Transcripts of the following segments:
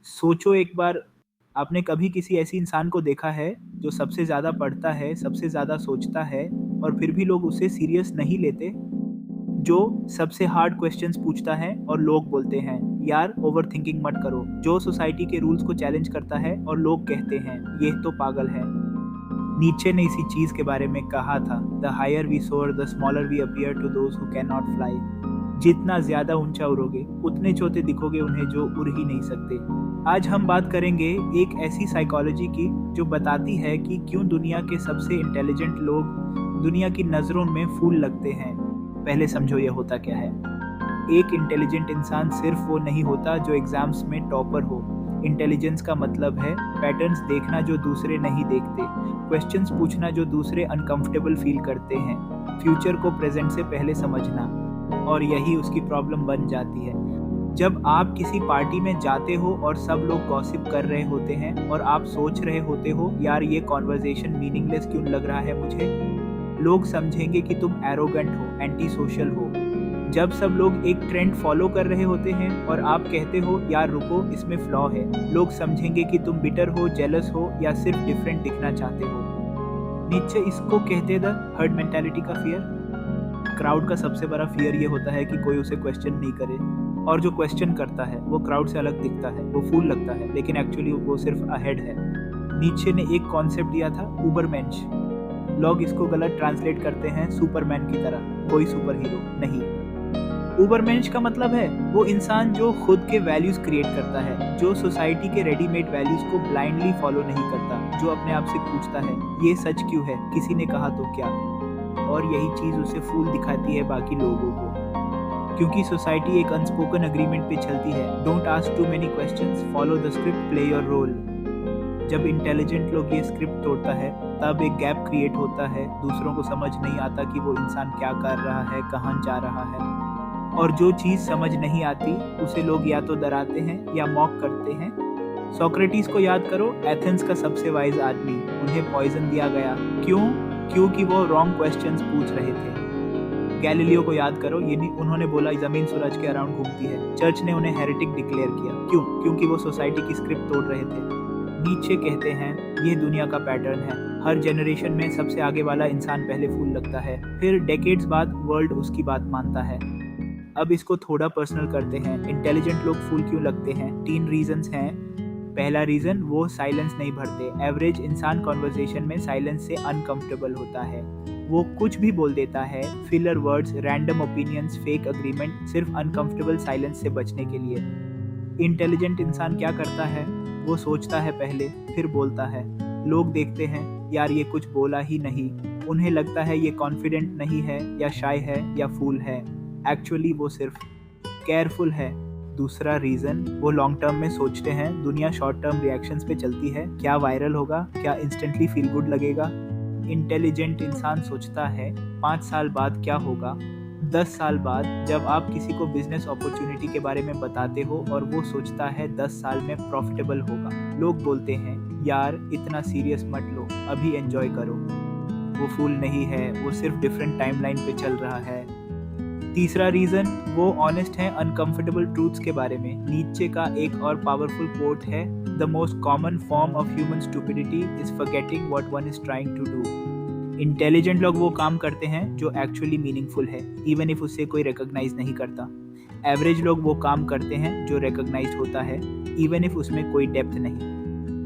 सोचो एक बार, आपने कभी किसी ऐसी इंसान को देखा है जो सबसे ज़्यादा पढ़ता है, सबसे ज़्यादा सोचता है और फिर भी लोग उसे सीरियस नहीं लेते? जो सबसे हार्ड क्वेश्चंस पूछता है और लोग बोलते हैं, यार ओवरथिंकिंग मत करो। जो सोसाइटी के रूल्स को चैलेंज करता है और लोग कहते हैं, ये तो पागल है। नीचे ने इसी चीज के बारे में कहा था, the higher we soar the smaller we appear to those who can not fly. जितना ज्यादा ऊंचा उड़ोगे उतने छोटे दिखोगे उन्हें जो उड़ ही नहीं सकते। आज हम बात करेंगे एक ऐसी साइकोलॉजी की जो बताती है कि क्यों दुनिया के सबसे इंटेलिजेंट लोग दुनिया की नजरों में फूल लगते हैं। पहले समझो ये होता क्या है। एक इंटेलिजेंट इंसान सिर्फ वो नहीं होता जो एग्जाम्स में टॉपर हो। इंटेलिजेंस का मतलब है पैटर्न्स देखना जो दूसरे नहीं देखते, क्वेश्चंस पूछना जो दूसरे अनकंफर्टेबल फील करते हैं, फ्यूचर को प्रेजेंट से पहले समझना। और यही उसकी प्रॉब्लम बन जाती है। जब आप किसी पार्टी में जाते हो और सब लोग गॉसिप कर रहे होते हैं और आप सोच रहे होते हो, यार ये कॉन्वर्सेशन मीनिंगलेस क्यों लग रहा है मुझे, लोग समझेंगे कि तुम एरोगेंट हो, एंटी सोशल हो। जब सब लोग एक ट्रेंड फॉलो कर रहे होते हैं और आप कहते हो, यार रुको इसमें फ्लॉ है, लोग समझेंगे कि तुम बिटर हो, जेलस हो या सिर्फ डिफरेंट दिखना चाहते हो। नीचे इसको कहते द हर्ड मेंटालिटी का फियर। क्राउड का सबसे बड़ा फियर ये होता है कि कोई उसे क्वेश्चन नहीं करे, और जो क्वेश्चन करता है वो क्राउड से अलग दिखता है, वो फूल लगता है, लेकिन एक्चुअली वो सिर्फ अहेड है। नीचे ने एक कॉन्सेप्ट दिया था, उबरमेंश। लोग इसको गलत ट्रांसलेट करते हैं सुपरमैन की तरह, कोई सुपर हीरो नहीं। उबरमेंश का मतलब है वो इंसान जो खुद के वैल्यूज क्रिएट करता है, जो सोसाइटी के रेडीमेड वैल्यूज को ब्लाइंडली फॉलो नहीं करता, जो अपने आप से पूछता है, ये सच क्यों है, किसी ने कहा तो क्या। और यही चीज उसे फूल दिखाती है बाकी लोगों को, क्योंकि सोसाइटी एक अनस्पोकन अग्रीमेंट पे चलती है, don't ask too many questions, follow the script, play your role. जब इंटेलिजेंट लोग ये स्क्रिप्ट तोड़ता है तब एक गैप क्रिएट होता है, दूसरों को समझ नहीं आता कि वो इंसान क्या कर रहा है, कहाँ जा रहा है। और जो चीज समझ नहीं आती उसे लोग या तो डराते हैं या मॉक करते हैं। सोक्रेटिस को याद करो, एथेंस का सबसे वाइज आदमी, उन्हें पॉइजन दिया गया। क्यों? क्योंकि वो रॉन्ग क्वेश्चंस पूछ रहे थे। गैलीलियो को याद करो, ये नहीं, उन्होंने बोला जमीन सूरज के अराउंड घूमती है, चर्च ने उन्हें हेरेटिक डिक्लेयर किया। क्यों? क्योंकि वो सोसाइटी की स्क्रिप्ट तोड़ रहे थे। नीचे कहते हैं, ये दुनिया का पैटर्न है, हर जनरेशन में सबसे आगे वाला इंसान पहले फूल लगता है, फिर डेकेड्स बाद वर्ल्ड उसकी बात मानता है। अब इसको थोड़ा पर्सनल करते हैं। इंटेलिजेंट लोग फूल क्यों लगते हैं? 3 रीजंस हैं। पहला रीजन, वो साइलेंस नहीं भरते। एवरेज इंसान कॉन्वर्सेशन में साइलेंस से अनकंफर्टेबल होता है, वो कुछ भी बोल देता है, filler words, random opinions, fake agreement, सिर्फ अनकंफर्टेबल साइलेंस से बचने के लिए। इंटेलिजेंट इंसान क्या करता है? वो सोचता है पहले, फिर बोलता है। लोग देखते हैं, यार ये कुछ बोला ही नहीं, उन्हें लगता है ये कॉन्फिडेंट नहीं है या शाय है या फूल है। एक्चुअली वो सिर्फ केयरफुल है। दूसरा रीजन, वो लॉन्ग टर्म में सोचते हैं, दुनिया शॉर्ट टर्म रिएक्शंस पे चलती है, क्या वायरल होगा, क्या इंस्टेंटली फील गुड लगेगा। इंटेलिजेंट इंसान सोचता है 5 साल बाद क्या होगा, 10 साल बाद। जब आप किसी को बिजनेस अपॉर्चुनिटी के बारे में बताते हो और वो सोचता है 10 साल में प्रॉफिटेबल होगा, लोग बोलते हैं, यार इतना सीरियस मत लो, अभी एंजॉय करो। वो फूल नहीं है, वो सिर्फ डिफरेंट टाइमलाइन पे चल रहा है। तीसरा रीजन, वो ऑनेस्ट है अनकंफर्टेबल ट्रूथ्स के बारे में। नीचे का एक और पावरफुल कोट है, the most common form of human stupidity is forgetting what one is trying to do. Intelligent लोग वो काम करते हैं जो एक्चुअली मीनिंगफुल है, इवन इफ उसे कोई रिकॉग्नाइज नहीं करता। एवरेज लोग वो काम करते हैं जो रिकॉग्नाइज होता है, इवन इफ उसमें कोई डेप्थ नहीं।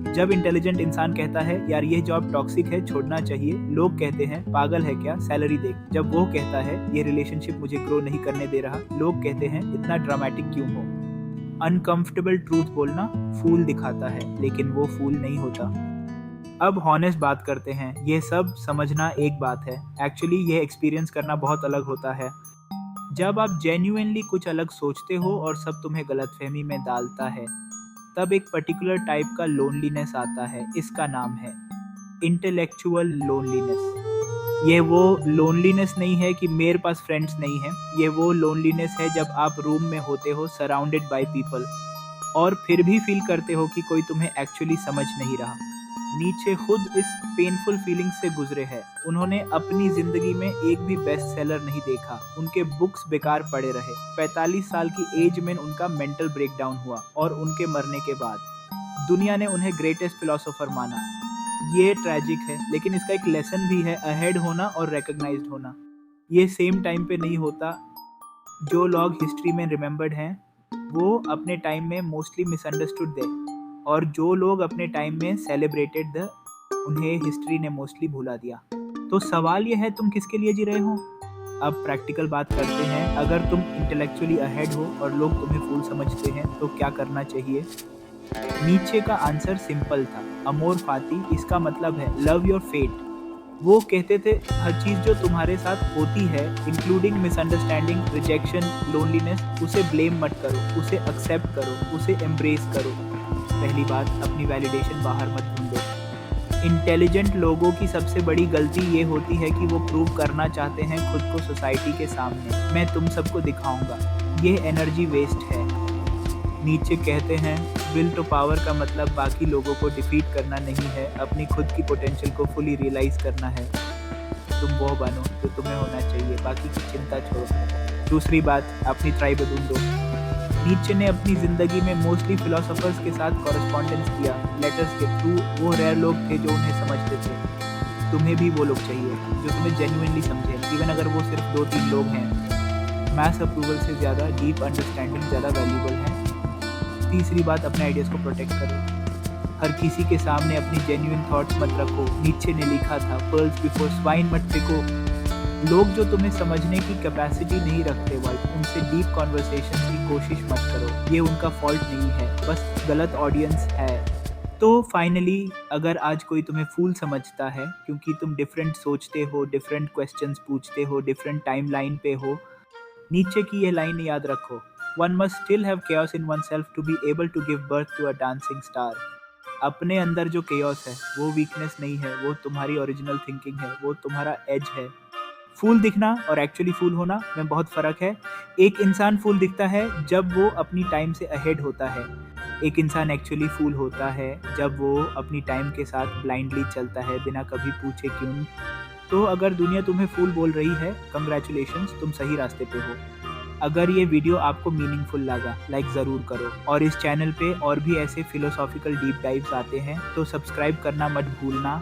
जब इंटेलिजेंट इंसान कहता है, यार ये जॉब टॉक्सिक है, छोड़ना चाहिए, लोग कहते हैं, पागल है क्या, सैलरी देख। जब वो कहता है, ये रिलेशनशिप मुझे ग्रो नहीं करने दे रहा, लोग कहते हैं, इतना ड्रामेटिक क्यों हो। अनकंफर्टेबल ट्रूथ बोलना फूल दिखाता है, लेकिन वो फूल नहीं होता। अब हॉनेस्ट बात करते हैं। ये सब समझना एक बात है, एक्चुअली ये एक्सपीरियंस करना बहुत अलग होता है। जब आप जेन्युइनली कुछ अलग सोचते हो और सब तुम्हें गलतफहमी में डालता है, तब एक पर्टिकुलर टाइप का लोनलीनेस आता है। इसका नाम है इंटेलेक्चुअल लोनलीनेस। ये वो लोनलीनेस नहीं है कि मेरे पास फ्रेंड्स नहीं हैं, ये वो लोनलीनेस है जब आप रूम में होते हो सराउंडेड बाय पीपल और फिर भी फील करते हो कि कोई तुम्हें एक्चुअली समझ नहीं रहा। नीचे खुद इस पेनफुल फीलिंग से गुजरे हैं। उन्होंने अपनी जिंदगी में एक भी बेस्ट सेलर नहीं देखा, उनके बुक्स बेकार पड़े रहे। 45 साल की एज में उनका मेंटल ब्रेकडाउन हुआ और उनके मरने के बाद दुनिया ने उन्हें ग्रेटेस्ट फिलोसोफर माना। ये ट्रैजिक है, लेकिन इसका एक लेसन भी है, अहेड होना और रिकॉग्नाइज्ड होना। ये सेम टाइम पे नहीं होता। जो लोग हिस्ट्री में रिमेम्बर्ड हैं वो अपने टाइम में मोस्टली मिसअंडरस्टूड थे, और जो लोग अपने टाइम में सेलिब्रेटेड थे उन्हें हिस्ट्री ने मोस्टली भुला दिया। तो सवाल ये है, तुम किसके लिए जी रहे हो? अब प्रैक्टिकल बात करते हैं। अगर तुम इंटेलेक्चुअली अहेड हो और लोग तुम्हें फूल समझते हैं तो क्या करना चाहिए? नीचे का आंसर सिंपल था, अमोर फाती। इसका मतलब है लव योर फेट। वो कहते थे हर चीज़ जो तुम्हारे साथ होती है, इंक्लूडिंग मिसअंडरस्टैंडिंग, रिजेक्शन, लोनलीनेस, उसे ब्लेम मत करो, उसे एक्सेप्ट करो, उसे एम्ब्रेस करो। पहली बात, अपनी वैलिडेशन बाहर मत ढूंढो। इंटेलिजेंट लोगों की सबसे बड़ी गलती ये होती है कि वो प्रूव करना चाहते हैं खुद को सोसाइटी के सामने, मैं तुम सबको दिखाऊंगा। ये एनर्जी वेस्ट है। नीचे कहते हैं विल टू पावर का मतलब बाकी लोगों को डिफीट करना नहीं है, अपनी खुद की पोटेंशियल को फुली रियलाइज करना है। तुम वो बनो जो तुम्हें होना चाहिए, बाकी की चिंता छोड़ो। दूसरी बात, अपनी ट्राइब ढूंढो। नीचे ने अपनी ज़िंदगी में मोस्टली फिलोसोफर्स के साथ कॉरेस्पॉन्डेंस किया, लेटर्स के थ्रू। वो रेयर लोग थे जो उन्हें समझते थे। तुम्हें भी वो लोग चाहिए जो तुम्हें जेन्युइनली समझे, इवन अगर वो सिर्फ 2-3 लोग हैं। मैस अप्रूवल से ज़्यादा डीप अंडरस्टैंडिंग ज़्यादा वैल्यूबल है। तीसरी बात, अपने आइडियाज़ को प्रोटेक्ट करो। हर किसी के सामने अपनी जेन्युइन थॉट्स मत रखो। नीचे ने लिखा था पर्ल्स बिफोर स्वाइन मत फेंको। लोग जो तुम्हें समझने की कैपेसिटी नहीं रखते, उनसे डीप कॉन्वर्सेशन की कोशिश मत करो। ये उनका फॉल्ट नहीं है, बस गलत ऑडियंस है। तो फाइनली, अगर आज कोई तुम्हें फूल समझता है क्योंकि तुम डिफरेंट सोचते हो, डिफरेंट क्वेश्चंस पूछते हो, डिफरेंट टाइमलाइन पे हो, नीचे की ये लाइन याद रखो, one must still have chaos in oneself to be able to give birth to a dancing star। अपने अंदर जो chaos है वो वीकनेस नहीं है, वो तुम्हारी ओरिजिनल थिंकिंग है, वो तुम्हारा एज है। फूल दिखना और एक्चुअली फूल होना में बहुत फ़र्क है। एक इंसान फूल दिखता है जब वो अपनी टाइम से अहेड होता है। एक इंसान एक्चुअली फूल होता है जब वो अपनी टाइम के साथ ब्लाइंडली चलता है, बिना कभी पूछे क्यों। तो अगर दुनिया तुम्हें फूल बोल रही है, कंग्रेचुलेशंस, तुम सही रास्ते पे हो। अगर ये वीडियो आपको मीनिंगफुल लगा, लाइक ज़रूर करो, और इस चैनल पे और भी ऐसे फिलोसॉफिकल डीप डाइव्स आते हैं तो सब्सक्राइब करना मत भूलना।